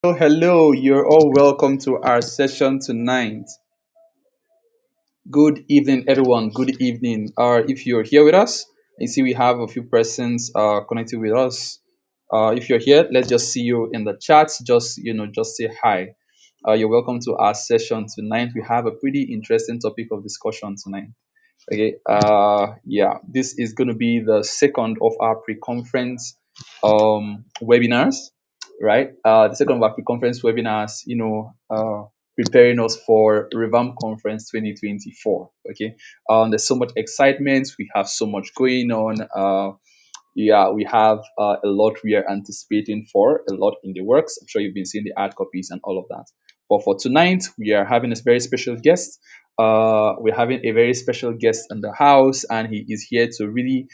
Hello. You're all welcome to our session tonight. Good evening, everyone. Good evening. If you're here with us, I see we have a few persons connected with us. If you're here, let's just see you in the chat. Just say hi. You're welcome to our session tonight. We have a pretty interesting topic of discussion tonight. Okay. Yeah, this is going to be the second of our pre-conference webinars, right? The second of our pre-conference webinars, preparing us for Revamp Conference 2024. Okay. There's so much excitement. We have so much going on. Yeah, we have a lot we are anticipating for, a lot in the works. I'm sure you've been seeing the ad copies and all of that. But for tonight, we are having a very special guest. We're having a very special guest in the house, and he is here to really,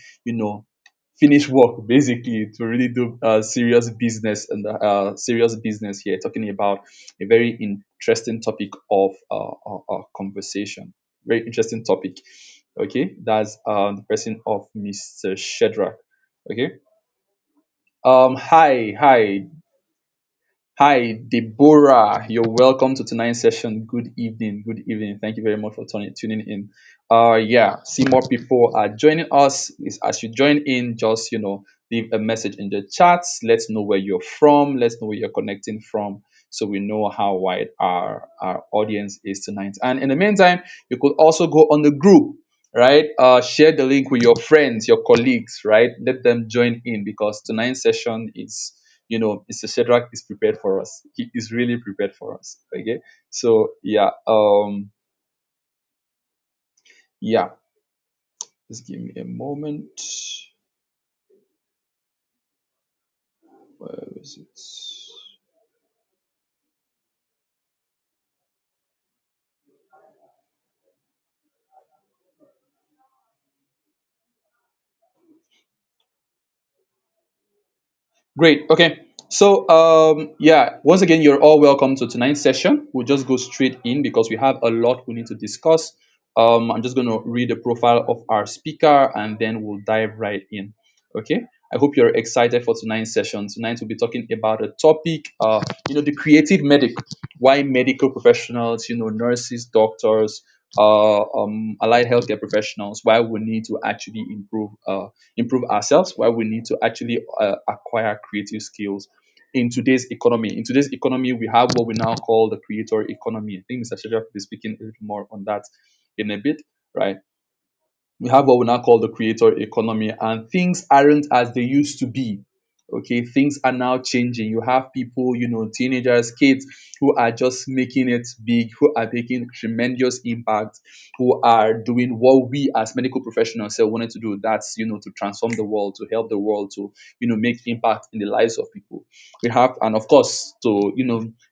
finish work, basically, to really do serious business and serious business here, talking about a very interesting topic of conversation. Very interesting topic. Okay, that's the person of Mr. Shedrack. Okay. Hi, Deborah. You're welcome to tonight's session. Good evening. Good evening. Thank you very much for tuning in. Yeah, see more people are joining us. As you join in, just leave a message in the chats. Let's know where you're from. Let's know where you're connecting from, so we know how wide our audience is tonight. And in the meantime, you could also go on the group, right? Share the link with your friends, your colleagues, right? Let them join in, because tonight's session is, Mr. Shedrack is prepared for us. He is really prepared for us. Okay. So yeah, yeah, just give me a moment. Where is it? Great. Okay. So, yeah, once again, you're all welcome to tonight's session. We'll just go straight in because we have a lot we need to discuss. I'm just going to read the profile of our speaker, and then we'll dive right in. Okay. I hope you're excited for tonight's session. Tonight we'll be talking about a topic, the creative medic. Why medical professionals, nurses, doctors, allied healthcare professionals, why we need to actually improve ourselves, why we need to actually acquire creative skills in today's economy. In today's economy, we have what we now call the creator economy. I think Mr. Shedra will be speaking a little more on that in a bit, right? We have what we now call the creator economy, and things aren't as they used to be. Okay, things are now changing. You have people, teenagers, kids, who are just making it big, who are making tremendous impact, who are doing what we as medical professionals say wanted to do. That's, to transform the world, to help the world, to, make impact in the lives of people. We have, and of course, to,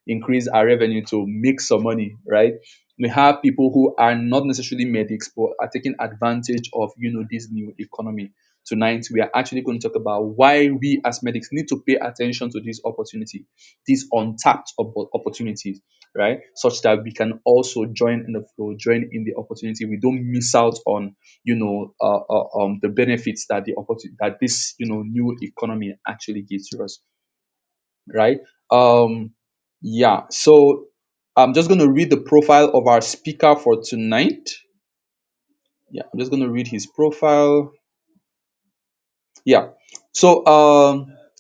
increase our revenue, to make some money, right? We have people who are not necessarily medics but are taking advantage of, this new economy. Tonight we are actually going to talk about why we as medics need to pay attention to this opportunity, these untapped opportunities, right? Such that we can also join in the flow, join in the opportunity. We don't miss out on, the benefits that the opportunity that this, new economy actually gives to us, right? Yeah, so I'm just going to read the profile of our speaker for tonight. Yeah, I'm just going to read his profile. Yeah, so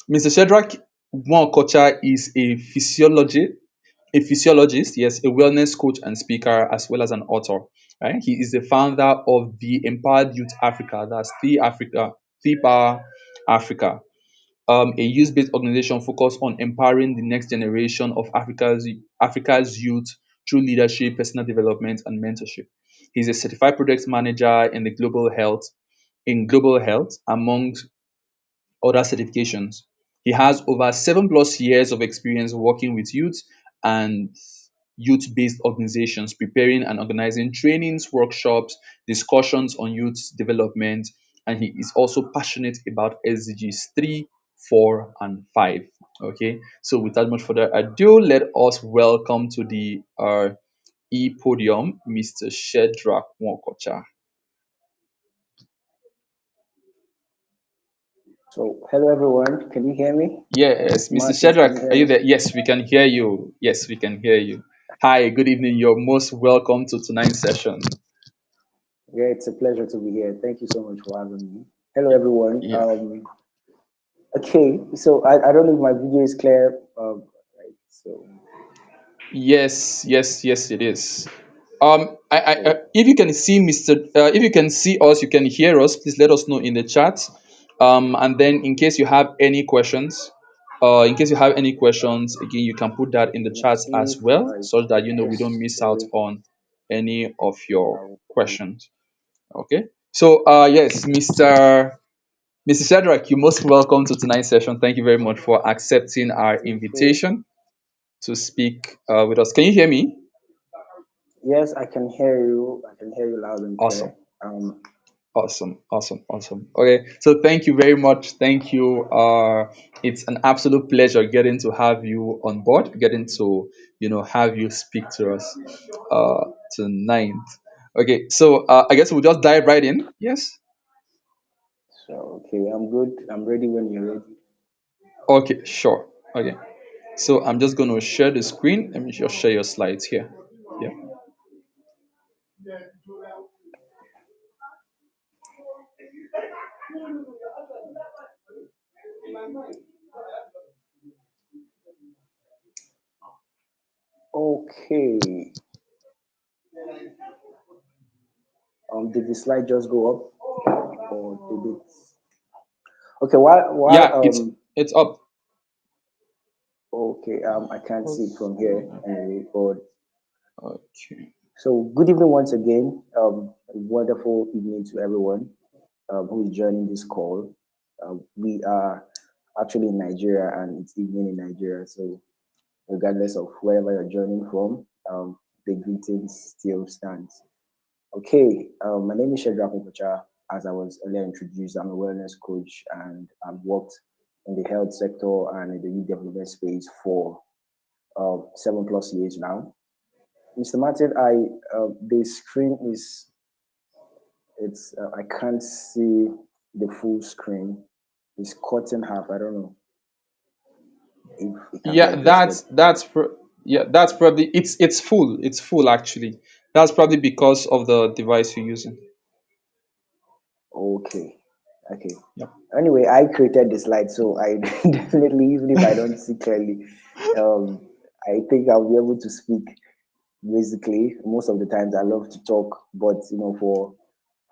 Mr. Shedrack Kocha is a physiologist, yes, a wellness coach and speaker, as well as an author. Right, he is the founder of the Empowered Youth Africa. That's the Power Africa, a youth-based organization focused on empowering the next generation of Africa's youth through leadership, personal development, and mentorship. He's a certified project manager in the global health, among other certifications. He has over 7+ years of experience working with youth and youth based organizations, preparing and organizing trainings, workshops, discussions on youth development. And he is also passionate about SDGs 3, 4, and 5. Okay, so without much further ado, let us welcome to the podium Mr. Shedrack Nwokocha. So, hello everyone. Can you hear me? Yes, Mr. Martins, can you Shadrach, hear are you me? there? Yes, we can hear you. Yes, we can hear you. Hi, good evening. You're most welcome to tonight's session. Yeah, it's a pleasure to be here. Thank you so much for having me. Hello everyone. Yeah. Okay, so I don't know if my video is clear. Right. So, Yes, it is. so If you can see if you can see us, you can hear us. Please let us know in the chat. And then in case you have any questions, again, you can put that in the let me chat see as if well, I so that we don't just miss out sorry. on any of your I'll, questions. Okay. So, yes, Mr. Shadrach, you're most welcome to tonight's session. Thank you very much for accepting our okay. invitation to speak with us. Can you hear me? Yes, I can hear you. I can hear you loud and Awesome. clear. Um, Awesome. Okay, so thank you very much. Thank you. It's an absolute pleasure getting to have you on board, getting to have you speak to us uh, tonight. Okay, so I guess we'll just dive right in. Yes. so okay, I'm good. I'm ready when you're ready. Okay, sure. Okay, so I'm just going to share the screen. Let me just share your slides here. Yeah. Okay. Did the slide just go up, or did it? Okay. While Yeah, it's up. Okay, I can't see it from here anyway. But Okay. so good evening once again. A wonderful evening to everyone who is joining this call. We are actually in Nigeria, and it's evening in Nigeria. So regardless of wherever you're joining from, the greetings still stands. Okay, my name is Shedrack Opocha. As I was earlier introduced, I'm a wellness coach, and I've worked in the health sector and in the youth development space for 7 plus years now. Mr. Martin, the screen is it's I can't see the full screen. It's cut in half. I don't know if it can be Yeah, adjusted. that's probably it's full. It's full actually. That's probably because of the device you're using. Okay, okay. Yep. Anyway, I created the slide, so I definitely, even if I don't see clearly, um, I think I'll be able to speak. Basically, most of the times I love to talk, but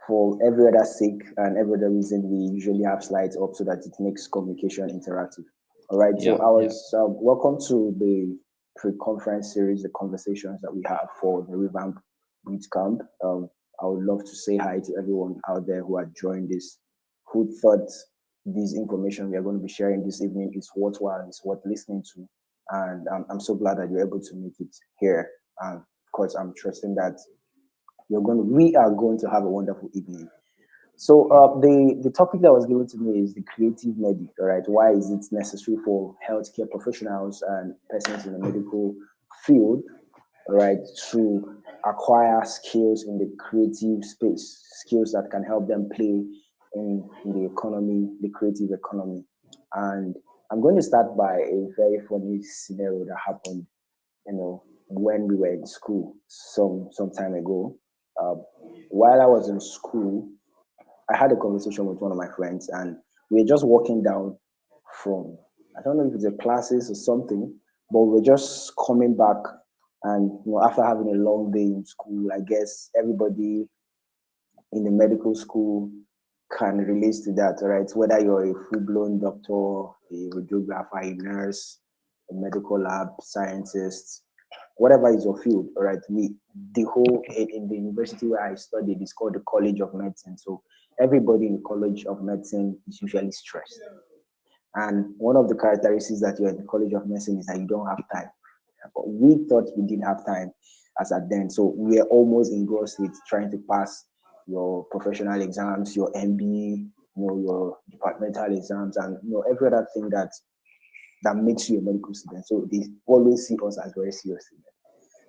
for every other sake and every other reason, we usually have slides up so that it makes communication interactive. All right. So Yeah, I yeah. was welcome to the pre-conference series, the conversations that we have for the revamp bootcamp. I would love to say hi to everyone out there who had joined this, who thought this information we are going to be sharing this evening is worthwhile, is worth listening to, and I'm so glad that you're able to make it here. And of course, I'm trusting that we are going to have a wonderful evening. So the topic that was given to me is the creative medic. All right, why is it necessary for healthcare professionals and persons in the medical field, all right, to acquire skills in the creative space, skills that can help them play in the economy, the creative economy. And I'm going to start by a very funny scenario that happened, when we were in school some time ago. Uh, while I was in school, I had a conversation with one of my friends, and we were just walking down from, I don't know if it's a classes or something, but we're just coming back. And after having a long day in school, I guess everybody in the medical school can relate to that, right? Whether you're a full-blown doctor, a radiographer, a nurse, a medical lab scientist, whatever is your field, all right? The whole in the university where I studied is called the College of Medicine. So everybody in the College of Medicine is usually stressed. And one of the characteristics that you're in the College of Medicine is that you don't have time. But we thought we did have time as at then. So we are almost engrossed with trying to pass your professional exams, your MBE, your departmental exams, and every other thing that makes you a medical student. So they always see us as very serious students.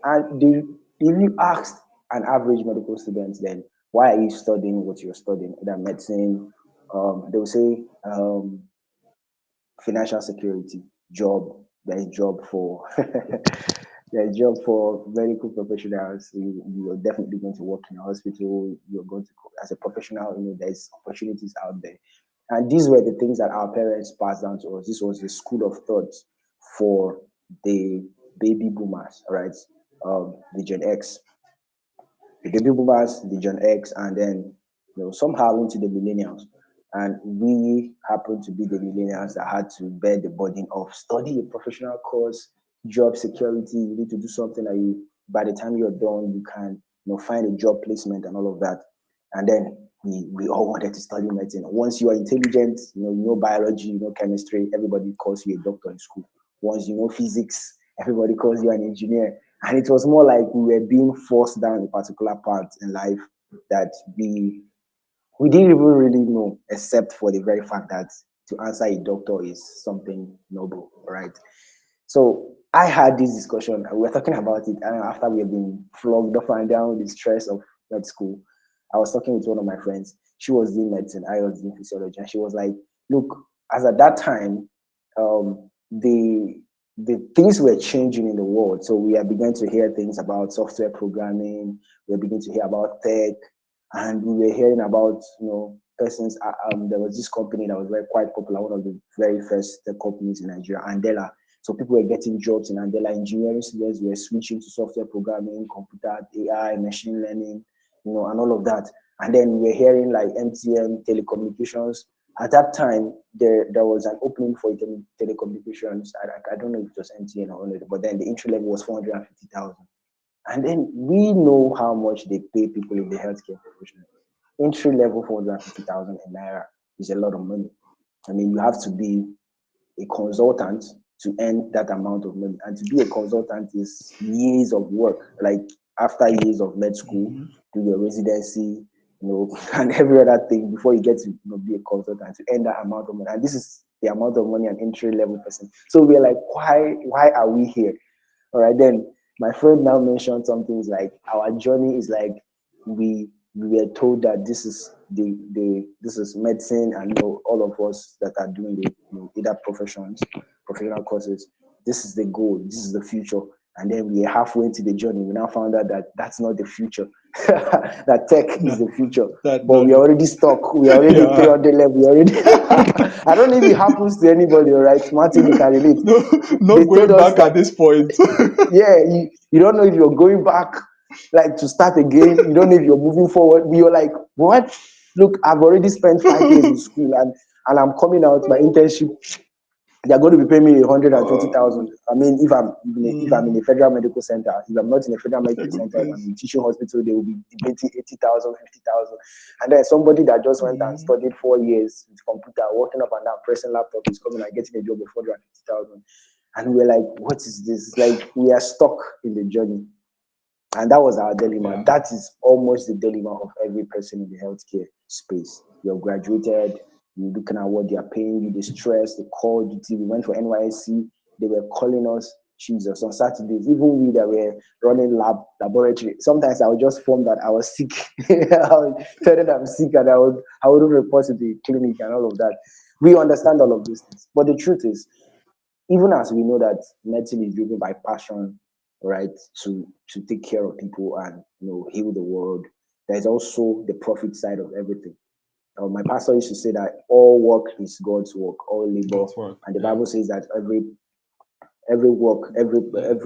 And if you asked an average medical student, then why are you studying what you're studying, either medicine They will say financial security, job. There is job for there is job for medical professionals. You are definitely going to work in a hospital. You're going to as a professional. There's opportunities out there, and these were the things that our parents passed down to us. This was the school of thought for the baby boomers, right? The Gen X, the baby boomers, the Gen X, and then somehow into the millennials. And we happen to be the millennials that had to bear the burden of study a professional course, job security. You need to do something that by the time you're done, you can find a job placement and all of that. And then we all wanted to study medicine. Once you are intelligent, you know biology, chemistry, everybody calls you a doctor in school. Once you know physics, everybody calls you an engineer. And it was more like we were being forced down a particular path in life that we didn't even really know, except for the very fact that to answer a doctor is something noble, right? So I had this discussion, and we were talking about it, and after we have been flogged up and down with the stress of med school, I was talking with one of my friends. She was doing medicine, I was doing physiology, and she was like, "Look, as at that time, the things were changing in the world. So we are beginning to hear things about software programming. We are beginning to hear about tech, and we were hearing about persons. There was this company that was very quite popular, one of the very first tech companies in Nigeria, Andela. So people were getting jobs in Andela. Engineering students were switching to software programming, computer, AI, machine learning, and all of that. And then we were hearing like MTN, telecommunications. At that time, there was an opening for telecommunications. I don't know if it was MTN or only, but then the entry level was 450,000. And then we know how much they pay people in the healthcare profession. Entry level 450,000 in naira is a lot of money. I mean, you have to be a consultant to earn that amount of money. And to be a consultant is years of work. Like after years of med school, Mhm. do your residency, and every other thing before you get to be a consultant to earn that amount of money. And this is the amount of money an entry level person. So we're like, why are we here? All right, then my friend now mentioned some things like our journey is like we were told that this is this is medicine, and all of us that are doing the either professional courses, this is the goal, this is the future. And then we are halfway into the journey. We now found out that that's not the future. That tech is Yeah, the future. that But that we are is already stuck. We are already yeah. 300 level. We already. I don't know if it happens to anybody, all right? Martin, you can relate. No, no They told going us back that at this point. yeah, you don't know if you're going back, like to start again. You don't know if you're moving forward. You're like, what? Look, I've already spent 5 years in school, and I'm coming out my internship. They're going to be paying me 120,000. I mean, if I'm in Mm, a federal medical center, if I'm not in a federal they're medical good center, if I'm place. in a teaching hospital, they will be debating 80,000, 50,000. And then somebody that just went and Mm, studied 4 years with computer, working up and down, pressing laptop, is coming and getting a job of 450,000. And we're like, what is this? It's like we are stuck in the journey. And that was our dilemma. yeah, That is almost the dilemma of every person in the healthcare space. You've graduated, you're looking at what they are paying you, the stress, the call duty. We went for NYSC, they were calling us, Jesus, on Saturdays, even we that were running laboratory. Sometimes I would just form that I was sick. I would tell them I'm sick, and I would report to the clinic and all of that. We understand all of these things. But the truth is, even as we know that medicine is driven by passion, right, to take care of people and heal the world, there's also the profit side of everything. My pastor used to say that all work is God's work, all labor, that's work. and the Yeah, Bible says that every work, every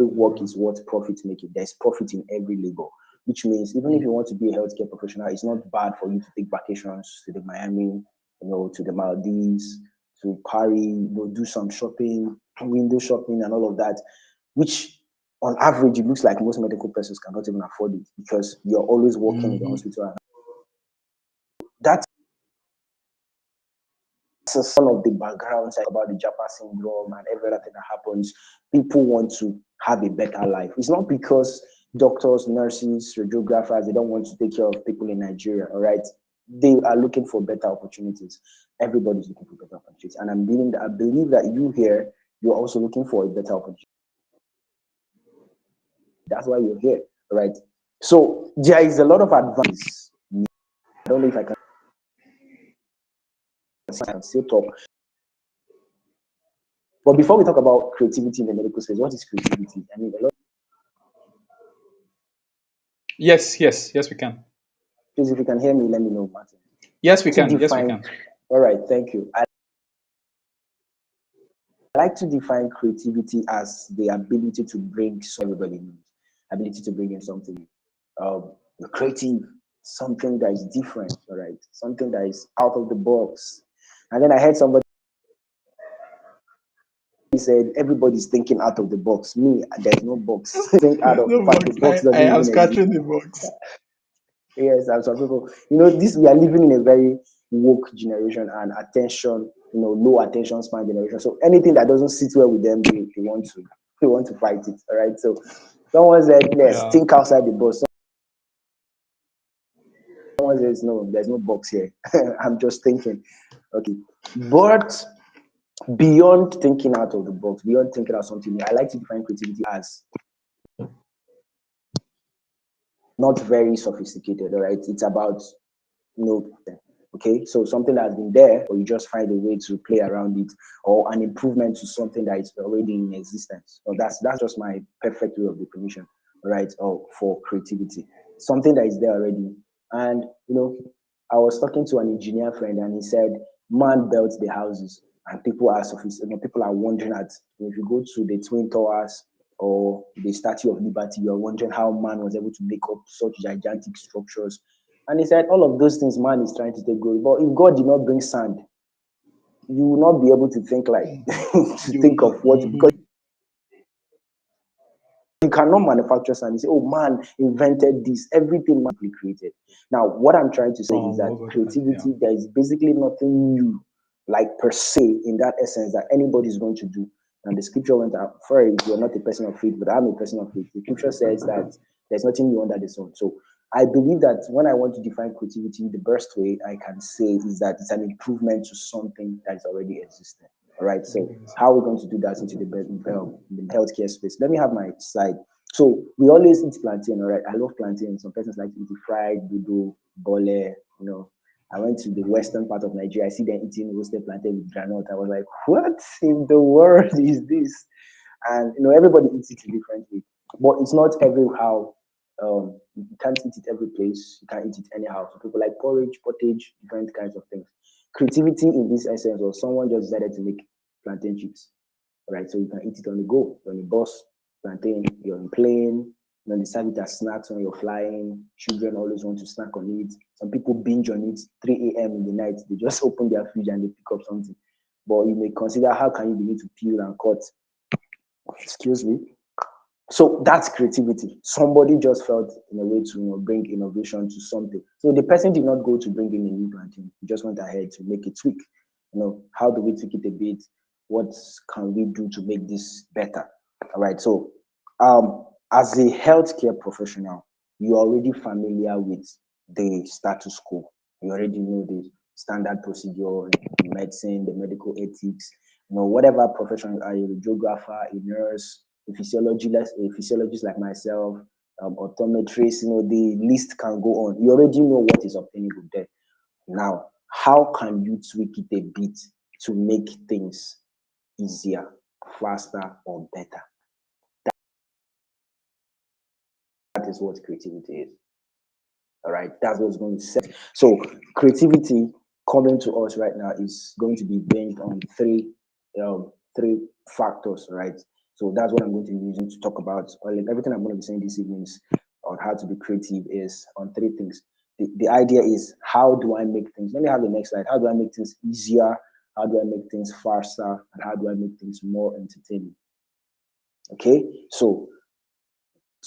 work yeah. is what profit making. There's profit in every labor, which means even if Mm, you want to be a healthcare professional, it's not bad for you to take vacations to the Miami, to the Maldives, to Paris, do some shopping, window shopping, and all of that, which on average it looks like most medical persons cannot even afford it because you're always working in the mhm. hospital. That's some of the backgrounds about the Japa syndrome and every other thing that happens. People want to have a better life. It's not because doctors, nurses, radiographers, they don't want to take care of people in Nigeria, all right? They are looking for better opportunities. Everybody's looking for better opportunities. And I believe that you here, you're also looking for a better opportunity. That's why you're here, right? So there is a lot of advice. I don't know if I can I can still talk. But before we talk about creativity in the medical space, what is creativity? I mean, a lot. Yes, yes, yes, we can. Please, if you can hear me, let me know, Martin. Yes, we To can. Yes, we define, can. all right, thank you. I like to define creativity as the ability to bring everybody needs, ability to bring in something creative, something that is different, all right, something that is out of the box. And then I heard somebody said everybody's thinking out of the box. Me, there's no box. Think out There's of, no in fact, the box. box I doesn't am even exist. scratching the box. Yes, and some people, this we are living in a very woke generation and attention, low attention span generation. So anything that doesn't sit well with them, they want to fight it. All right. So someone said, yes, Yeah. think outside the box. Someone says, no, there's no box here. I'm just thinking. Okay. But beyond thinking out of the box, beyond thinking out something new, I like to define creativity as not very sophisticated. All right. It's about no. Okay, so something that's been there, or you just find a way to play around it, or an improvement to something that is already in existence. So that's just my perfect way of definition, right? Or for creativity, something that is there already. And I was talking to an engineer friend, and he said, "Man built the houses, and people are sophisticated. People are wondering at if you go to the Twin Towers or the Statue of Liberty, you're wondering how man was able to make up such gigantic structures." And he said, all of those things man is trying to take glory. But if God did not bring sand, you will not be able to think like to You will think of not. what, because you cannot manufacture sand. You say, oh man invented this, everything man created. Now, what I'm trying to say is that Yeah. creativity, there is basically nothing new, like per se, in that essence that anybody is going to do. And the scripture went out for it. You're not a person of faith, but I'm a person of faith. The scripture says that there's nothing new under the sun. So I believe that when I want to define creativity, the best way I can say is that it's an improvement to something that is already existing. All right. So how are we going to do that into the healthcare space? Let me have my slide. So we always eat plantain. All right. I love plantain. Some persons like to eat it fried, dodo, bole. I went to the western part of Nigeria. I see them eating roasted plantain with granite. I was like, what in the world is this? And everybody eats it a different way, but it's not every how. You can't eat it every place. You can't eat it anyhow. So people like porridge, pottage, different kinds of things. Creativity in this essence, or someone just decided to make plantain chips, right? So you can eat it on the go. You're on the bus, plantain, you're in plane, they serve it as snacks when you're flying. Children always want to snack on it. Some people binge on it 3 a.m. in the night. They just open their fridge and they pick up something. But you may consider how can you begin to peel and cut. Excuse me. So that's creativity. Somebody just felt in a way to bring innovation to something. So the person did not go to bring in a new planting. He just went ahead to make a tweak. How do we tweak it a bit? What can we do to make this better? All right. So as a healthcare professional, you're already familiar with the status quo. You already know the standard procedure in medicine, the medical ethics, whatever profession you are, a radiographer, a nurse, a physiologist like myself, optometrist, the list can go on. You already know what is obtainable there. Now, how can you tweak it a bit to make things easier, faster, or better? That is what creativity is. All right, that's what's going to set. So, creativity coming to us right now is going to be based on three factors, right? So that's what I'm going to be using to talk about. Or like everything I'm going to be saying this evening is on how to be creative is on three things. The idea is how do I make things? Let me have the next slide. How do I make things easier? How do I make things faster? And how do I make things more entertaining? Okay, so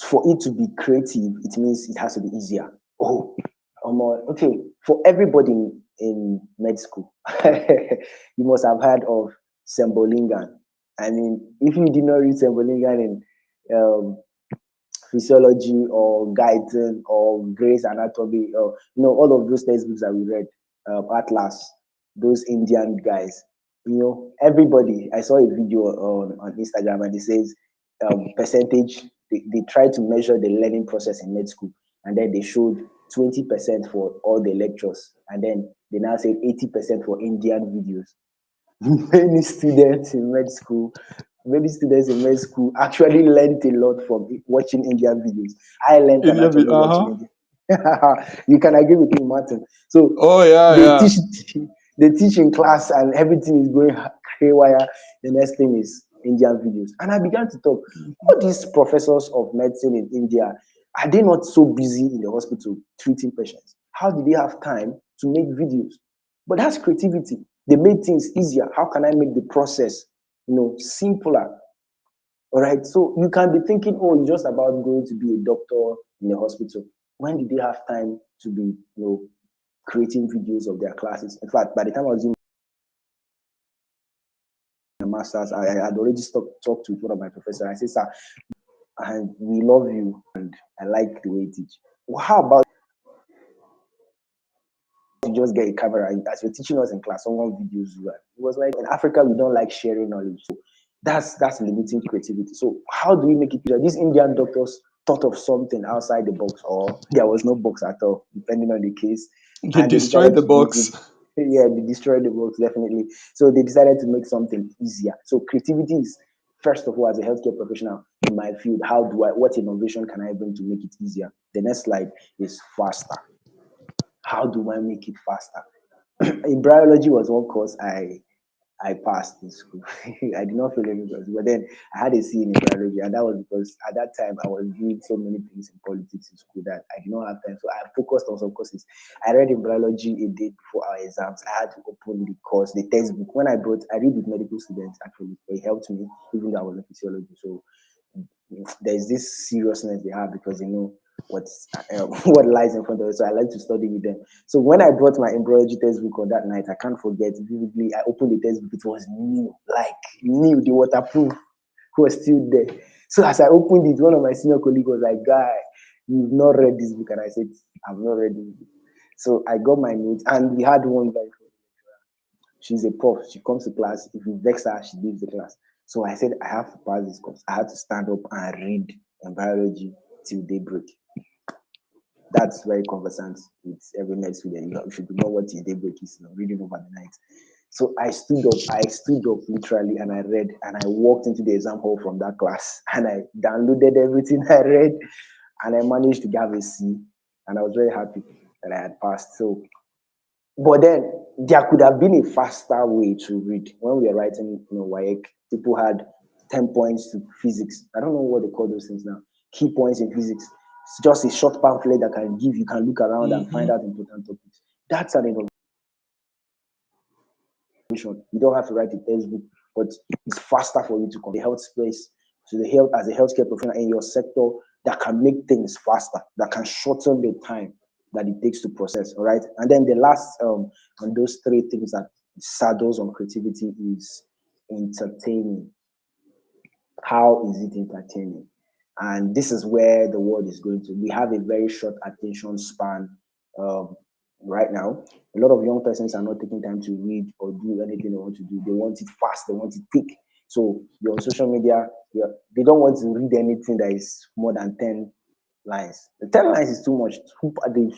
for it to be creative, it means it has to be easier. Oh, okay. For everybody in med school, you must have heard of Sembolingan. I mean, if you did not read Sembolingan in um, physiology or guidance or Gray's Anatomy, or all of those textbooks that we read, Atlas, those Indian guys, everybody. I saw a video on Instagram and it says percentage. They try to measure the learning process in med school, and then they showed 20% for all the lectures, and then They now say 80% for Indian videos. Many students in med school, many students in med school actually learned a lot from watching Indian videos. I learned anatomy watching Uh-huh. Indian. You can agree with me, Martin. So Oh yeah, they yeah. teach they teach in class and everything is going haywire. The next thing is Indian videos. And I began to talk, all these professors of medicine in India, are they not so busy in the hospital treating patients? How do they have time to make videos? But that's creativity. They made things easier. How can I make the process, simpler? All right. So you can be thinking, oh, it's just about going to be a doctor in a hospital. When did they have time to be, creating videos of their classes? In fact, by the time I was doing my master's, I had already talked to one of my professors. I said, sir, we love you and I like the way you teach. Well, how about you just get a camera as you're teaching us in class, someone videos you? It was like in Africa we don't like sharing knowledge. So that's limiting creativity. So how do we make it easier? These Indian doctors thought of something outside the box, or there was no box at all, depending on the case. They And they destroyed decided the to make box. it, yeah, they destroyed the box, definitely. So they decided to make something easier. So creativity is, first of all, as a healthcare professional in my field, what innovation can I bring to make it easier? The next slide is faster. How do I make it faster? In biology was one course I passed in school. I did not fail any course, but then I had a C in biology, and that was because at that time I was doing so many things in politics in school that I did not have time. So I focused on some courses. I read in biology a day before our exams. I had to open the course, the textbook. I read with medical students actually. They helped me, even though I was in physiology. So there's this seriousness they have because they know what lies in front of us. So I like to study with them. So when I brought my embryology textbook on that night, I can't forget vividly. I opened the textbook; it was new, like new. The waterproof was still there. So as I opened it, one of my senior colleagues was like, "Guy, you've not read this book," and I said, "I've not read this book." So I got my notes, and we had one like she's a prof. She comes to class. If you vex her, she leaves the class. So I said, I have to pass this course. I had to stand up and read in biology till daybreak. That's very conversant with every med student. You should know what is daybreak is, reading over the night. So I stood up. I stood up literally and I read and I walked into the exam hall from that class and I downloaded everything I read and I managed to get a C. And I was very happy that I had passed. So but then there could have been a faster way to read. When we were writing, WAEC, people had 10 points to physics. I don't know what they call those things now. Key points in physics. It's just a short pamphlet that you can look around and find Hmm. out important topics. That's an innovation. You don't have to write a textbook, but it's faster for you to come the health space, to the health as a healthcare professional in your sector that can make things faster, that can shorten the time that it takes to process. All right. And then the last on those three things that saddles on creativity is entertaining. How is it entertaining? And this is where the world is going to. We have a very short attention span um, right now. A lot of young persons are not taking time to read or do anything they want to do. They want it fast, they want it quick. So you're on social media, they don't want to read anything that is more than 10 lines. The 10 lines is too much.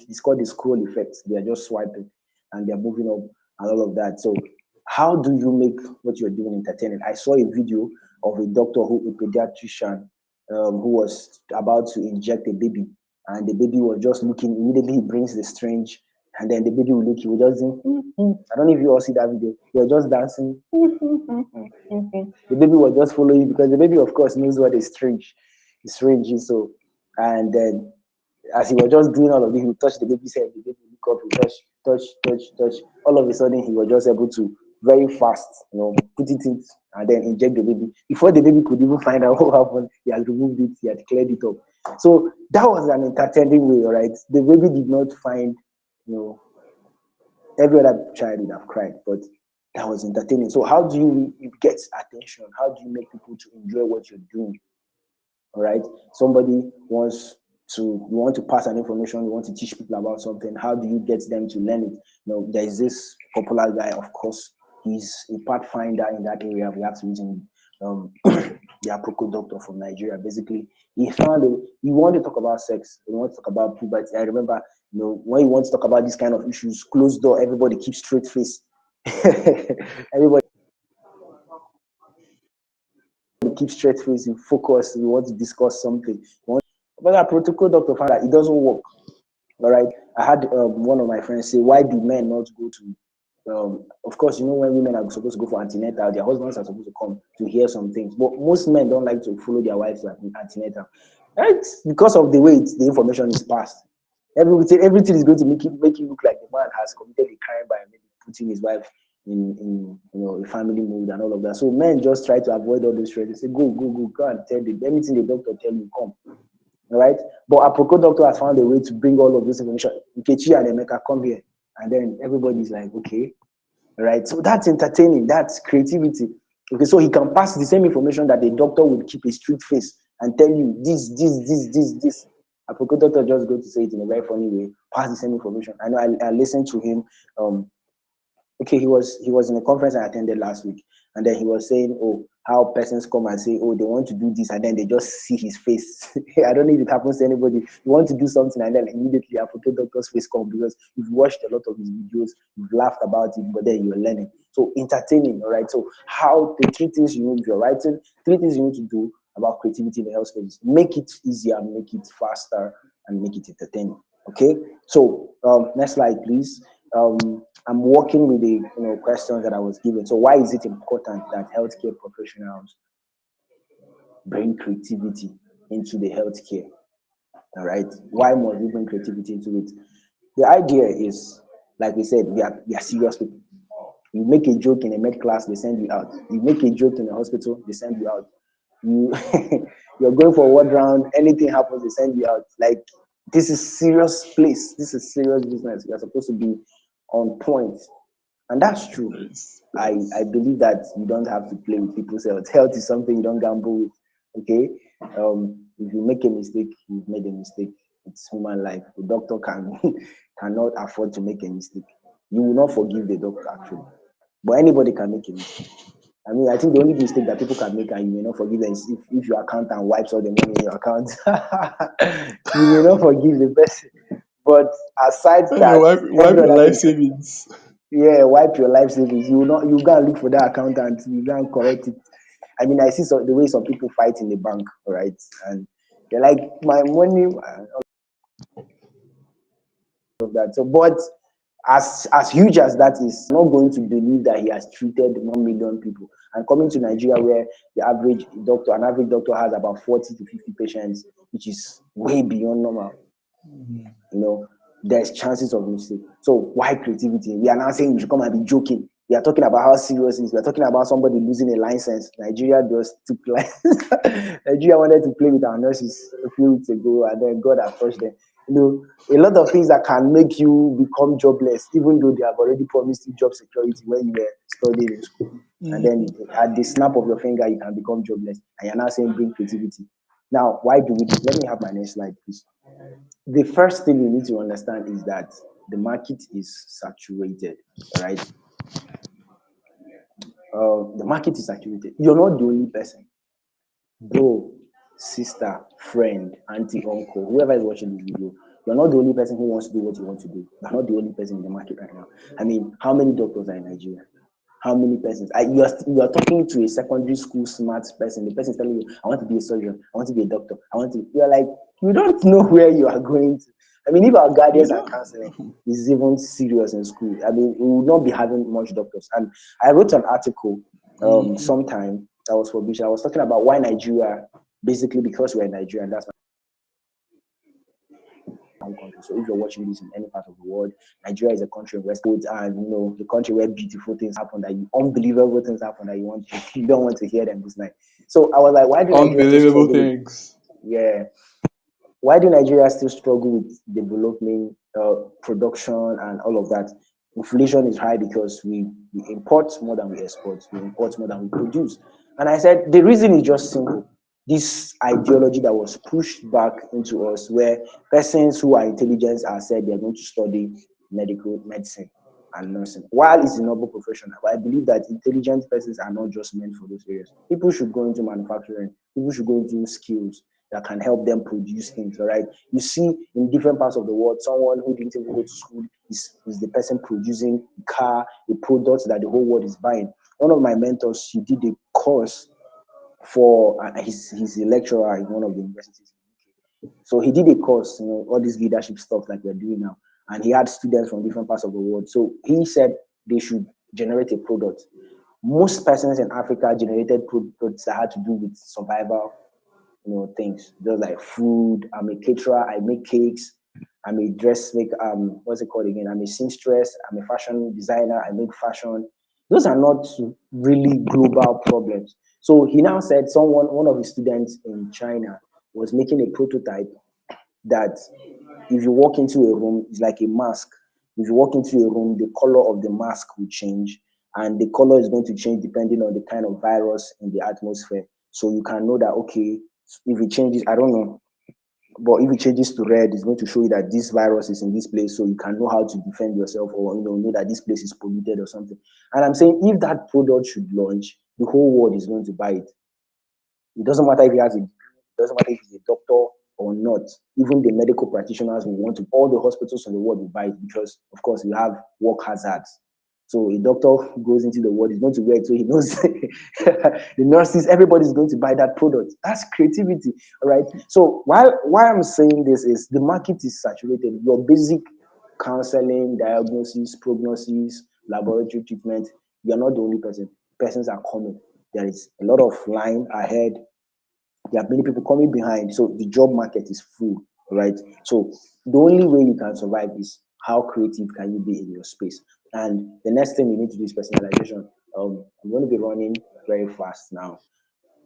It's called the scroll effect. They are just swiping and they're moving up and all of that. So how do you make what you're doing entertaining? I saw a video of a pediatrician, who was about to inject a baby, and the baby was just looking. Immediately, he brings the syringe, and then the baby will look. He will just do. I don't know if you all see that video. He was just dancing. The baby was just following because the baby, of course, knows what a syringe is. So, and then as he was just doing all of this, he would touch the baby's head, the baby would look up, he touch, touch, touch, touch. All of a sudden, he was just able to very fast, put it in and then inject the baby. Before the baby could even find out what happened, he had removed it, he had cleared it up. So that was an entertaining way, all right? The baby did not find, you know, every other child would have cried, but that was entertaining. So how do you get attention? How do you make people to enjoy what you're doing? All right. Somebody wants you want to pass an information, you want to teach people about something. How do you get them to learn it? There is this popular guy, of course, he's a pathfinder in that area. We have to use him. The Aproko doctor from Nigeria. Basically, he wanted to talk about sex, he wanted to talk about puberty. I remember You know, when you want to talk about this kind of issues, closed door, everybody keeps straight face. Everybody keeps straight face, you focus, you want to discuss something. But a protocol doctor found that it doesn't work. All right. I had one of my friends say, why do men not go to of course, you know, when women are supposed to go for antenatal, their husbands are supposed to come to hear some things. But most men don't like to follow their wives to antenatal. Right? Because of the way the information is passed. Everything is going to make you look like the man has committed a crime by maybe putting his wife in a family mood and all of that. So men just try to avoid all those threats. They say, go and tell them anything the doctor tell you, come. All right. But Aproko doctor has found a way to bring all of this information. Nkechi and Emeka come here. And then everybody's like, okay. All right. So that's entertaining. That's creativity. Okay. So he can pass the same information that the doctor would keep a straight face and tell you this. Aproko doctor just go to say it in a very funny way, pass the same information. I know I listened to him okay, he was in a conference I attended last week, and then he was saying, oh, how persons come and say, oh, they want to do this, and then they just see his face. I don't know if it happens to anybody. You want to do something, and then immediately a photo doctor's face comes because you've watched a lot of his videos, you've laughed about it, but then you're learning. So entertaining, all right. So how the three things you need if you're writing, three things you need to do about creativity in the health space: make it easier, make it faster, and make it entertaining. Okay. So next slide, please. I'm working with the questions that I was given. So why is it important that healthcare professionals bring creativity into the healthcare? All right. Why must we bring creativity into it? The idea is, like we said, we are serious people. You make a joke in a med class, they send you out. You make a joke in a hospital, they send you out. You you're going for a ward round, anything happens, they send you out. Like, this is serious place. This is serious business. You're supposed to be on point. And that's true. Yes, I yes. believe that you don't have to play with people's health. Health is something you don't gamble with. Okay. If you make a mistake, you've made a mistake. It's human life. The doctor can cannot afford to make a mistake. You will not forgive the doctor actually. But anybody can make a mistake. I mean, I think the only mistake that people can make and you may not forgive them is if your accountant wipes all the money in your account. You may not forgive the person. But aside When you that, wipe every your other life thing, savings. yeah, wipe your life savings. You will not, you go and look for that accountant, you go and correct it. I mean, I see the way some people fight in the bank, right? And they're like, my money, of that. So, but as huge as that is, I'm not going to believe that he has treated 1 million people. And coming to Nigeria, where an average doctor has about 40 to 50 patients, which is way beyond normal. You know, there's chances of mistake. So why creativity? We are now saying you should come and be joking. We are talking about how serious it is. We are talking about somebody losing a license. Nigeria just took license. Nigeria wanted to play with our nurses a few weeks ago, and then God has touched them. You know, a lot of things that can make you become jobless, even though they have already promised you job security when you were studying in school. And then at the snap of your finger, you can become jobless. And you're now saying bring creativity. Now, why do we do? Let me have my next slide, please. The first thing you need to understand is that the market is saturated. All right. The market is saturated. You're not the only person. Bro, sister, friend, auntie, uncle, whoever is watching this video, you're not the only person who wants to do what you want to do. You're not the only person in the market right now. I mean, how many doctors are in Nigeria? How many persons? You are talking to a secondary school smart person. The person is telling you, I want to be a surgeon, I want to be a doctor, I want to. You're like, you don't know where you are going to. I mean, if our You guardians and know. counseling is even serious in school, I mean, we will not be having much doctors. And I wrote an article sometime that was published. I was talking about why Nigeria, basically because we're in Nigeria, and that's home country. So if you're watching this in any part of the world, Nigeria is a country where sports and the country where beautiful things happen, unbelievable things happen that you don't want to hear them this night. So I was like, why do Nigeria still Unbelievable struggle with things. yeah? Why do Nigeria still struggle with development, production, and all of that? Inflation is high because we import more than we export. We import more than we produce. And I said the reason is just simple. This ideology that was pushed back into us, where persons who are intelligent are said they're going to study medical medicine and nursing. While it's a noble profession, but I believe that intelligent persons are not just meant for those areas. People should go into manufacturing. People should go into skills, that can help them produce things. All right. You see in different parts of the world, someone who didn't even go to school is the person producing a car, a product that the whole world is buying. One of my mentors, he did a course for he's a lecturer in one of the universities. So he did a course, all this leadership stuff like we're doing now, and he had students from different parts of the world. So he said they should generate a product. Most persons in Africa generated products that had to do with survival, things. Just like food. I'm a caterer. I make cakes. I'm a dressmaker. What's it called again? I'm a seamstress. I'm a fashion designer. I make fashion. Those are not really global problems. So he now said one of his students in China was making a prototype that if you walk into a room, it's like a mask. If you walk into a room, the color of the mask will change, and the color is going to change depending on the kind of virus in the atmosphere. So you can know that, okay, if it changes, I don't know, but if it changes to red, it's going to show you that this virus is in this place, so you can know how to defend yourself, or know that this place is polluted or something. And I'm saying if that product should launch, the whole world is going to buy it. It doesn't matter if he has a degree, it doesn't matter if he's a doctor or not. Even the medical practitioners will want to, all the hospitals in the world will buy it because, of course, you have work hazards. So a doctor who goes into the world is going to wear it, so he knows the nurses, everybody's going to buy that product. That's creativity, all right? So why I'm saying this is the market is saturated. Your basic counseling, diagnosis, prognosis, laboratory treatment, you're not the only person. Persons are coming. There is a lot of line ahead. There are many people coming behind. So the job market is full, right? So the only way you can survive is how creative can you be in your space. And the next thing you need to do is personalization. I'm going to be running very fast now.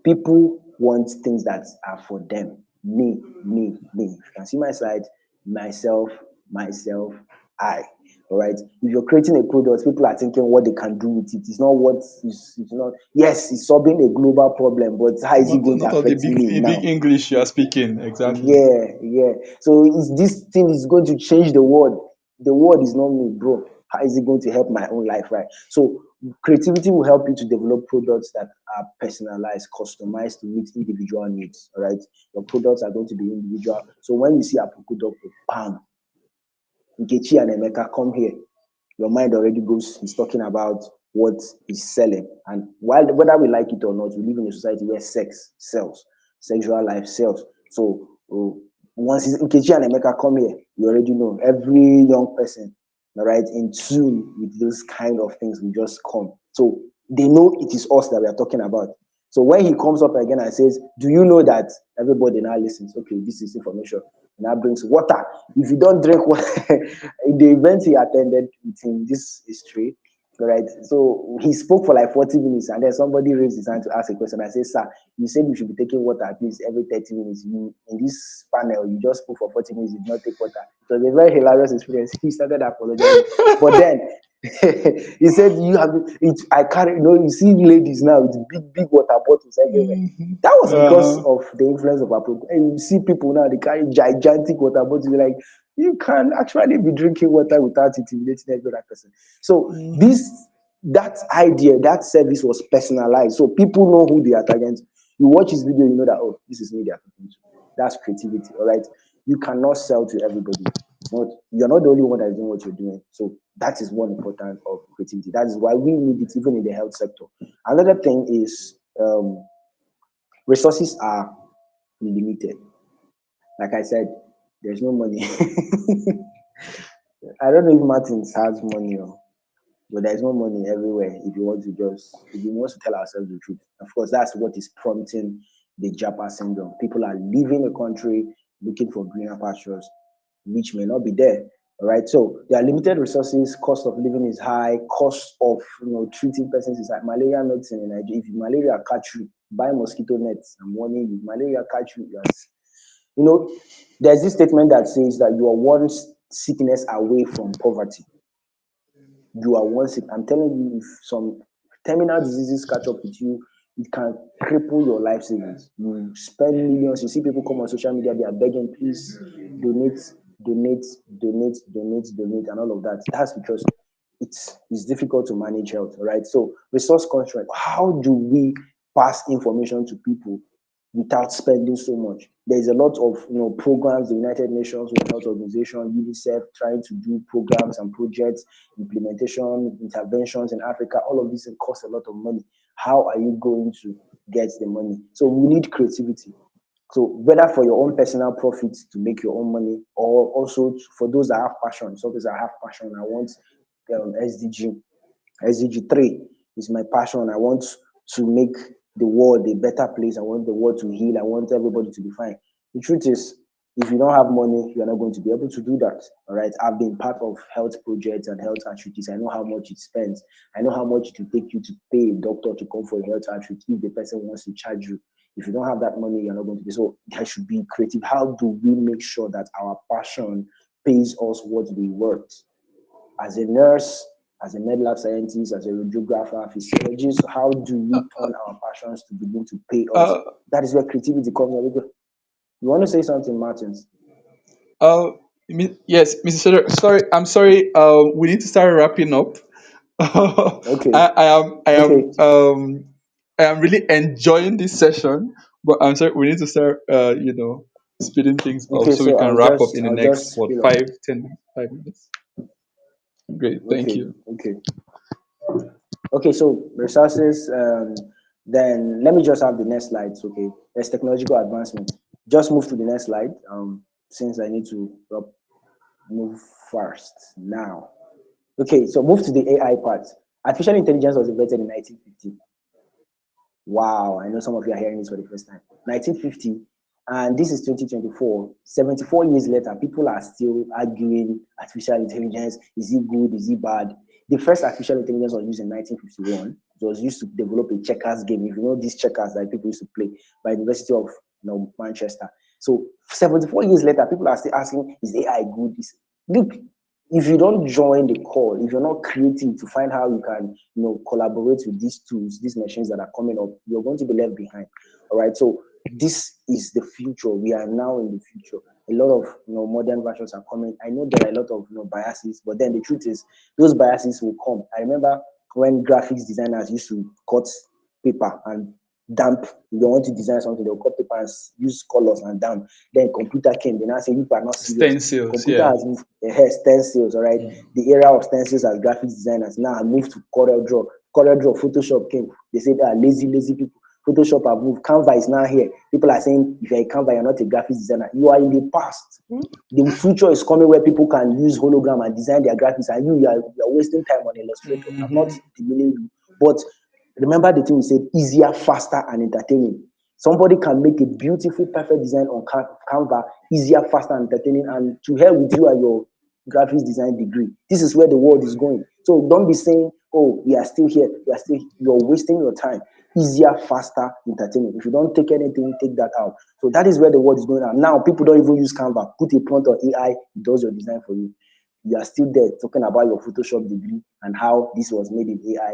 People want things that are for them. Me. If you can see my slide, myself, myself, I. All right. If you're creating a product, people are thinking what they can do with it. It's not what it's not. Yes, it's solving a global problem, but how is it Not going to not of the affect big me the big now? English you are speaking exactly. Yeah. So is this thing is going to change the world? The world is not me, bro. How is it going to help my own life, right? So creativity will help you to develop products that are personalized, customized to meet individual needs. All right, your products are going to be individual. So when you see a doctor, bam, Nkechi and Emeka come here, your mind already goes, he's talking about what he's selling. And while whether we like it or not, we live in a society where sex sells, sexual life sells. So once Nkechi and Emeka come here, you already know every young person, all right, in tune with those kind of things will just come. So they know it is us that we are talking about. So when he comes up again and says, "Do you know that?" Everybody now listens. Okay, this is information. And that brings water. If you don't drink water, in the event he attended with him, this history, right? So he spoke for like 40 minutes, and then somebody raised his hand to ask a question. I said, "Sir, you said we should be taking water at least every 30 minutes. You in this panel, you just spoke for 40 minutes, you did not take water." It was a very hilarious experience. He started apologizing. But then he said, "You have it. I carry, you see ladies now with big water bottles everywhere." That was because Uh-huh. of the influence of Apple. And you see people now, they carry gigantic water bottles. You're like, you can actually be drinking water without intimidating every other person. So Mhm. that idea, that service was personalized. So people know who they are targeting. You watch this video, you know that, oh, this is me they are talking to. That's creativity, all right? You cannot sell to everybody. It's not, you're not the only one that is doing what you're doing. So that is one important of creativity. That is why we need it even in the health sector. Another thing is resources are limited. Like I said, there's no money. I don't know if Martins has money, but there's no money everywhere if you want to if you want to tell ourselves the truth. Of course, that's what is prompting the Japa syndrome. People are leaving the country looking for greener pastures, which may not be there. All right. So there are limited resources, cost of living is high, cost of treating persons is high. Malaria medicine in Nigeria. If malaria catch you, buy mosquito nets. I'm warning you, malaria catch you, you know, there's this statement that says that you are one sickness away from poverty. You are one sick. I'm telling you, if some terminal diseases catch up with you, it can cripple your life savings. You spend millions. You see people come on social media, they are begging, please donate, donate, donate, and all of that. That's because it's difficult to manage health, right? So resource constraint. How do we pass information to people without spending so much. There's a lot of programs, the United Nations, World Health Organization, UNICEF, trying to do programs and projects, implementation, interventions in Africa. All of this costs a lot of money. How are you going to get the money? So we need creativity. So whether for your own personal profits to make your own money, or also for those that have passion. So those that have passion, I want SDG. SDG 3 is my passion. I want to make the world a better place. I want the world to heal. I want everybody to be fine. The truth is, if you don't have money, you're not going to be able to do that. All right. I've been part of health projects and health outreaches. I know how much it spends. I know how much it will take you to pay a doctor to come for a health outreach if the person wants to charge you. If you don't have that money, you're not going to be. So there should be creative. How do we make sure that our passion pays us what we worth? As a nurse, as a med lab scientist, as a radiographer, physiologist, how do we turn our passions to begin to pay us? uh, That is where creativity comes in. You want to say something, Martins? uh, yes, Mr. Shader, sorry, I'm sorry. We need to start wrapping up. Okay, okay, I am really enjoying this session, but I'm sorry, we need to start, speeding things up okay. so we So can wrap up in the I'll next, just what, speed up. 5 minutes. Great, thank Okay, you. okay, okay. So resources. Then let me just have the next slides. Okay, there's technological advancement. Just move to the next slide. Since I need to move fast now. Okay, so move to the AI part. Artificial intelligence was invented in 1950. Wow, I know some of you are hearing this for the first time. 1950, and this is 2024. 74 years later, people are still arguing artificial intelligence. Is it good? Is it bad? The first artificial intelligence was used in 1951. It was used to develop a checkers game. If you know these checkers that people used to play by the University of Manchester. So 74 years later, people are still asking, is AI good? Look, if you don't join the call, if you're not creative to find how you can, collaborate with these tools, these machines that are coming up, you're going to be left behind. All right. So this is the future. We are now in the future. A lot of modern versions are coming. I know there are a lot of biases, but then the truth is those biases will come. I remember when graphics designers used to cut paper and damp. If they want to design something, they'll cut paper and use colors and damp. Then computer came. They now say you are not serious. Stencils, Computer yeah. has moved ahead, stencils, all right. The era of stencils as graphics designers now moved to Corel Draw. Corel Draw, Photoshop came. They say they are lazy people. Photoshop have moved. Canva is now here. People are saying if you're a Canva, you're not a graphics designer. You are in the past. The future is coming where people can use hologram and design their graphics, and you're wasting time on Illustrator. I'm not demeaning you, but remember the thing we said: easier, faster, and entertaining. Somebody can make a beautiful, perfect design on Canva easier, faster, and entertaining. And to hell with you and your graphics design degree. This is where the world is going. So don't be saying, "Oh, we are still here. We are still." You're wasting your time. Easier, faster, entertaining. If you don't take anything, take that out. So that is where the world is going now. People don't even use Canva. Put a prompt on AI, it does your design for you. You are still there talking about your Photoshop degree and how this was made in AI.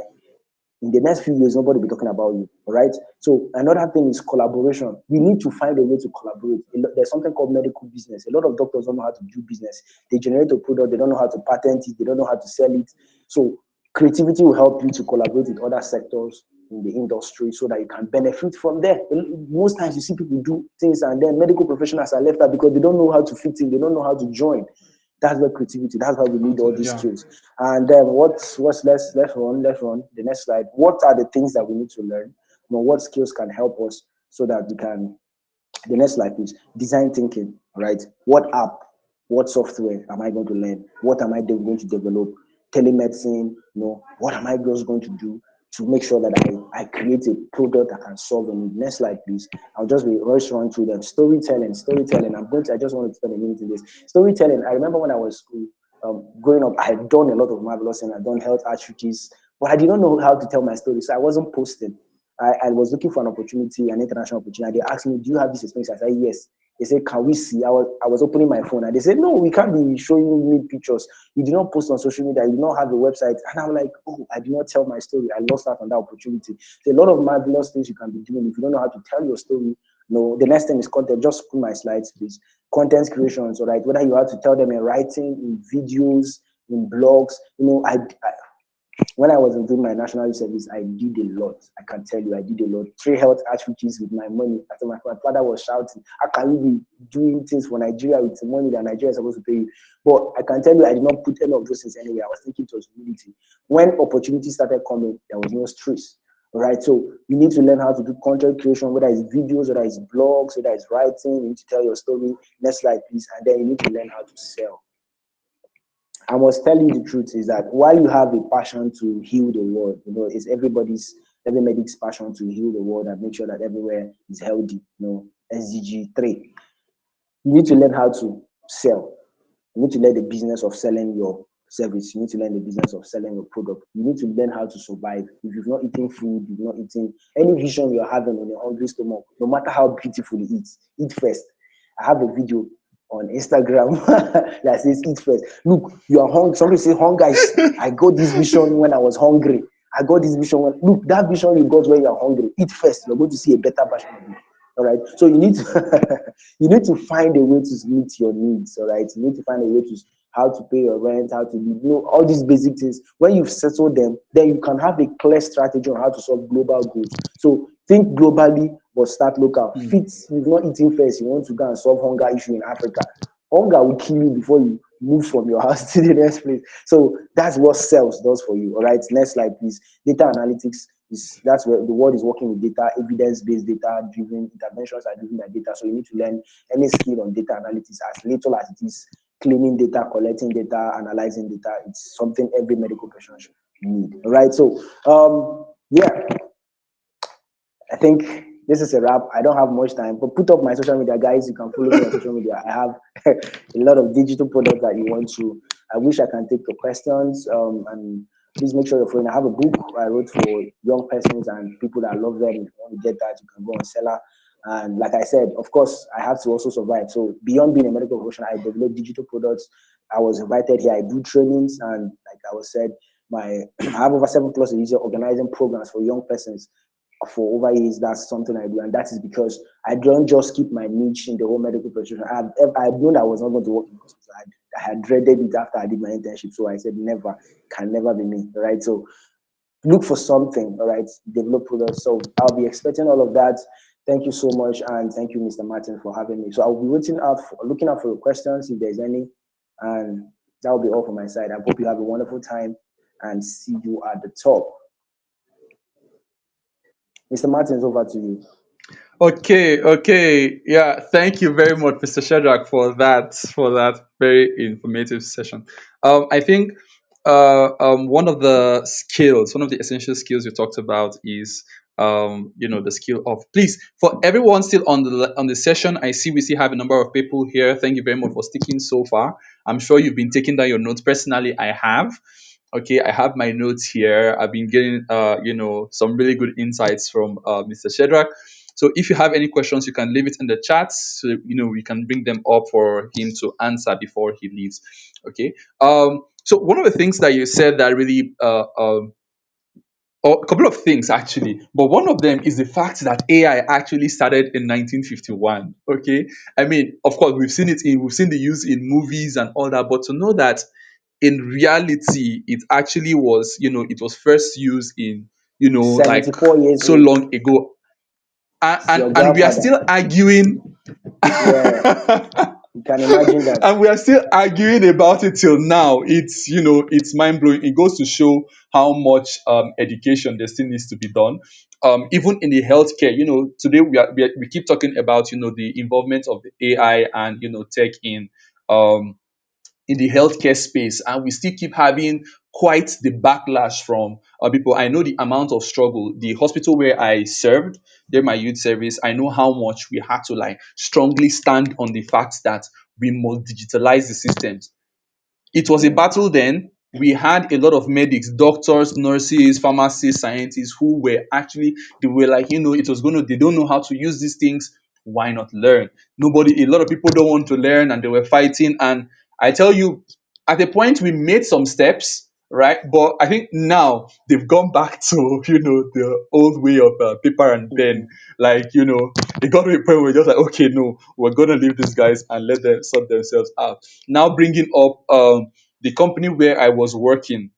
In the next few years, nobody will be talking about you. All right. So another thing is collaboration. We need to find a way to collaborate. There's something called medical business. A lot of doctors don't know how to do business. They generate a product, they don't know how to patent it, they don't know how to sell it. So creativity will help you to collaborate with other sectors in the industry so that you can benefit from there. Most times you see people do things and then medical professionals are left out because they don't know how to fit in, they don't know how to join. That's where creativity. That's why we need all these Yeah. skills. And then what's let's run the next slide. What are the things that we need to learn? What skills can help us so that we can. The next slide, please. Design thinking. Right. What app? What software am I going to learn? What am I going to develop? Telemedicine. What am I just going to do to make sure that I create a product that can solve a need? Next slide, please. I'll just be rush run through them. Storytelling. I just want to spend a minute in this. Storytelling. I remember when I was school, growing up, I had done a lot of marvelous and I'd done health outreaches, but I did not know how to tell my story. So I wasn't posting. I was looking for an opportunity, an international opportunity. They asked me, "Do you have this experience?" I said, "Yes." They said, "Can we see?" I was opening my phone and they said, "No, we can't be showing you nude pictures. You do not post on social media. You do not have a website." And I'm like, "Oh, I did not tell my story. I lost out on that opportunity." So a lot of marvelous things you can be doing if you don't know how to tell your story. No, the next thing is content. Just put my slides, please. Content creations, all right. Whether you have to tell them in writing, in videos, in blogs, when I was doing my national service, I did a lot. I can tell you, I did a lot. Three health outreaches with my money. After my father was shouting, "How can you be doing things for Nigeria with the money that Nigeria is supposed to pay you?" But I can tell you, I did not put any of those things anywhere. I was thinking it was humility. When opportunities started coming, there was no stress. All right, so you need to learn how to do content creation, whether it's videos, whether it's blogs, whether it's writing. You need to tell your story. Next slide, please. And then you need to learn how to sell. I must tell you the truth is that while you have a passion to heal the world, it's every medic's passion to heal the world and make sure that everywhere is healthy, SDG 3. You need to learn how to sell. You need to learn the business of selling your service. You need to learn the business of selling your product. You need to learn how to survive. If you've not eaten food, you've not eaten any vision you're having on a hungry stomach, no matter how beautiful it is, eat first. I have a video on Instagram that says eat first. Look, you are hungry. Somebody say hunger is, I got this vision when I was hungry. I got this vision when, look, that vision you got when you're hungry. Eat first. You're going to see a better version of it. All right. So you need to you need to find a way to meet your needs. All right. You need to find a way to how to pay your rent, how to live, all these basic things. When you've settled them, then you can have a clear strategy on how to solve global goals. So think globally, but start local. Mm. Fit, you've not eating first, you want to go and solve hunger issue in Africa. Hunger will kill you before you move from your house to the next place. So that's what sales does for you. All right. Next slide, please. Data analytics is that's where the world is working with data, evidence-based data driven interventions are driven by data. So you need to learn any skill on data analytics as little as it is cleaning data, collecting data, analyzing data. It's something every medical professional should need. All right. So yeah, I think this is a wrap. I don't have much time, but put up my social media, guys. You can follow me on social media. I have a lot of digital products that you want to. I wish I can take your questions. And please make sure you're following. I have a book I wrote for young persons and people that love them. If you want to get that, you can go on Seller. And like I said, of course, I have to also survive. So beyond being a medical professional, I develop digital products. I was invited here. I do trainings, and like I was said, I have over 7+ years of organizing programs for young persons for over years. That's something I do, and that is because I don't just keep my niche in the whole medical profession. I've known I was not going to work in hospital. I had dreaded it after I did my internship, so I said never, can never be me. Right, so look for something. All right, develop products. So I'll be expecting all of that. Thank you so much, and thank you, Mr. Martin, for having me. So I'll be looking out for your questions if there's any, and that will be all from my side. I hope you have a wonderful time, and see you at the top. Mr. Martin, it's over to you. Okay, okay. Yeah, thank you very much, Mr. Shadrach, for that very informative session. I think one of the essential skills you talked about is the skill of, please, for everyone still on the session. I see we still have a number of people here. Thank you very much for sticking so far. I'm sure you've been taking down your notes. Personally, I have. Okay, I have my notes here. I've been getting some really good insights from Mr. Shadrach. So if you have any questions, you can leave it in the chat. So we can bring them up for him to answer before he leaves. Okay. So one of the things that you said that really or a couple of things actually, but one of them is the fact that AI actually started in 1951. Okay, I mean, of course, we've seen the use in movies and all that, but to know that in reality it actually was, it was first used in, like 74 years so old. long ago, and It's and, your and we are grandfather. still arguing. Yeah, you can imagine that. And we are still arguing about it till now. It's mind blowing. It goes to show how much education there still needs to be done. Even in the healthcare, today we keep talking about the involvement of the AI and tech um in the healthcare space, and we still keep having quite the backlash from people. I know the amount of struggle. The hospital where I served, there my youth service, I know how much we had to like strongly stand on the fact that we must digitalize the systems. It was a Mm, battle then. We had a lot of medics, doctors, nurses, pharmacists, scientists who were actually, they were like, it was going to, they don't know how to use these things. Why not learn? A lot of people don't want to learn, and they were fighting. And I tell you, at a point, we made some steps, right? But I think now they've gone back to, the old way of paper and pen. mhm, Like, it got to a point where we're just like, okay, no, we're going to leave these guys and let them sort themselves out. Now bringing up the company where I was working,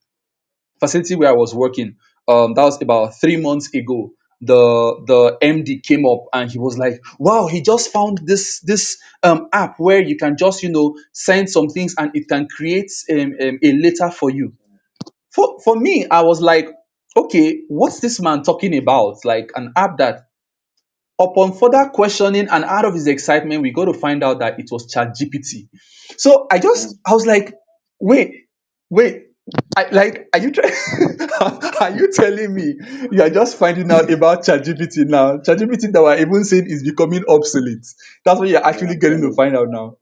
facility where I was working, that was about 3 months ago. The MD came up and he was like, "Wow, he just found this app where you can just send some things and it can create a letter for you." For me, I was like, "Okay, what's this man talking about? Like an app that..." Upon further questioning and out of his excitement, we got to find out that it was ChatGPT. So I was like, wait, wait, are you trying? Are you telling me you are just finding out about ChatGPT now? ChatGPT that we're even saying is becoming obsolete. That's what you're Yeah, actually getting to actually. find out now.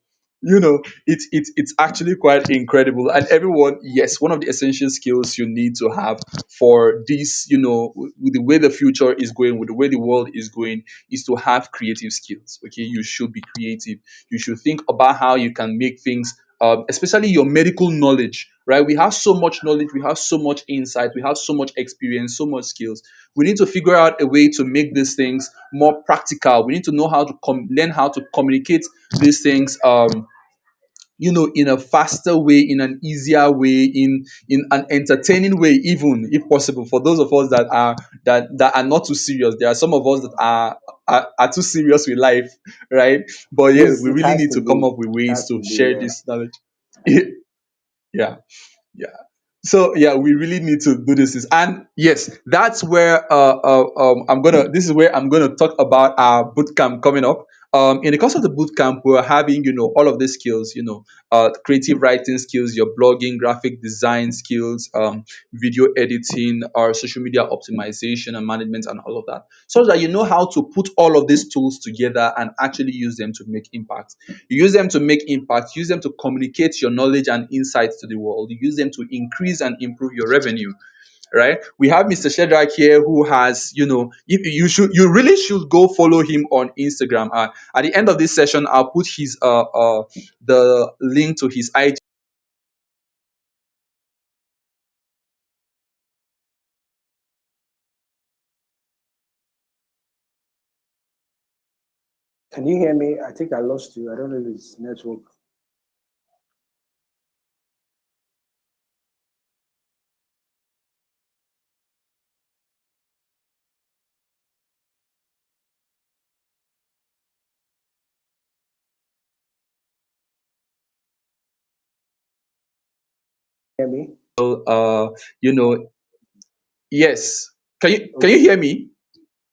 It's actually quite incredible. And everyone, yes, one of the essential skills you need to have for this, with the way the future is going, with the way the world is going, is to have creative skills. Okay, you should be creative. You should think about how you can make things, especially your medical knowledge, right? We have so much knowledge, we have so much insight, we have so much experience, so much skills. We need to figure out a way to make these things more practical. We need to know how to learn how to communicate these things, in a faster way, in an easier way, in an entertaining way, even if possible. For those of us that are not too serious, there are some of us that are too serious with life, right? But yeah, we It really has need to to come be. up with It ways has to to be, share yeah. this knowledge. Yeah. Yeah. So yeah, we really need to do this. And yes, that's where this is where I'm gonna talk about our bootcamp coming up. In the course of the bootcamp, we're having, all of these skills, creative writing skills, your blogging, graphic design skills, video editing, or social media optimization and management, and all of that, so that you know how to put all of these tools together and actually use them to make impact. You use them to make impact, use them to communicate your knowledge and insights to the world. You use them to increase and improve your revenue, right? We have Mr. Shedrack here who has, you really should go follow him on Instagram. At the end of this session, I'll put his the link to his IG. Can you hear me? I think I lost you. I don't know if it's network. Hear me? You know, yes. Can you Okay. hear me?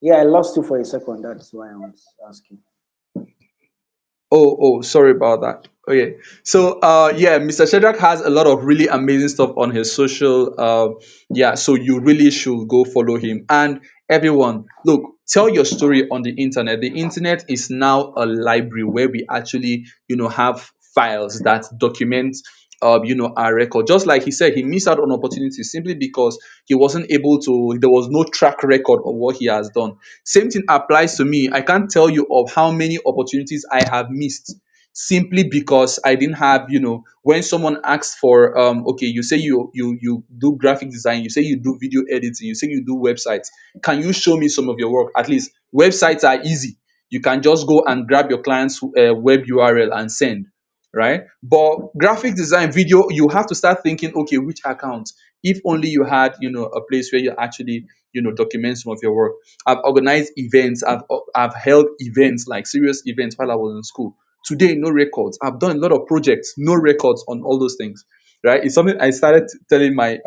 Yeah, I lost you for a second. That's why I was asking. Sorry about that. Okay. So, yeah, Mr. Shedrack has a lot of really amazing stuff on his social. Yeah, so you really should go follow him. And everyone, look, tell your story on the internet. The internet is now a library where we actually, have files that document, our record. Just like he said, he missed out on opportunities simply because he wasn't able to. There was no track record of what he has done. Same thing applies to me. I can't tell you of how many opportunities I have missed simply because I didn't have, when someone asks for, okay, you say you do graphic design, you say you do video editing, you say you do websites. Can you show me some of your work? At least websites are easy. You can just go and grab your client's web URL and send, right? But graphic design, video, you have to start thinking, okay, which account? If only you had, a place where you actually, document some of your work. I've organized events. I've held events, like serious events, while I was in school. Today, no records. I've done a lot of projects, no records on all those things. Right? It's something I started telling my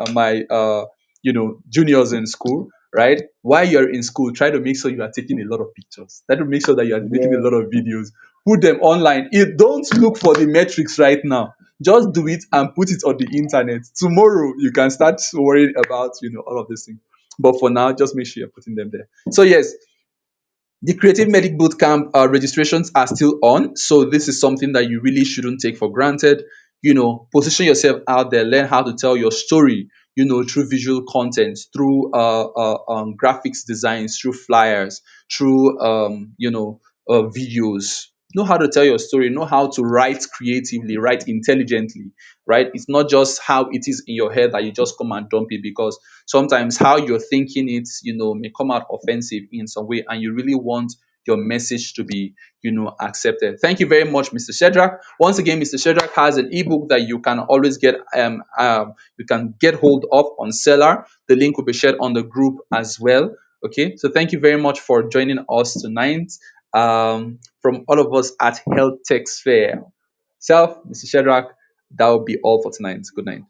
juniors in school. Right? While you're in school, try to make sure you are taking a lot of pictures. Try to make sure that you are making a Yeah. lot of videos. Put them online. Don't look for the metrics right now. Just do it and put it on the internet. Tomorrow you can start worrying about all of these things. But for now, just make sure you're putting them there. So yes, the Creative Medic Bootcamp registrations are still on. So this is something that you really shouldn't take for granted. Position yourself out there, learn how to tell your story, through visual content, through graphics designs, through flyers, through, videos. Know how to tell your story, know how to write creatively, write intelligently, right? It's not just how it is in your head that you just come and dump it, because sometimes how you're thinking it, may come out offensive in some way, and you really want your message to be, accepted. Thank you very much, Mr. Shedrack. Once again, Mr. Shedrack has an ebook that you can always get you can get hold of on Seller. The link will be shared on the group as well. Okay, so thank you very much for joining us tonight, from all of us at Health Tech Sphere. Self, Mr. Shedrack, that will be all for tonight. Good night.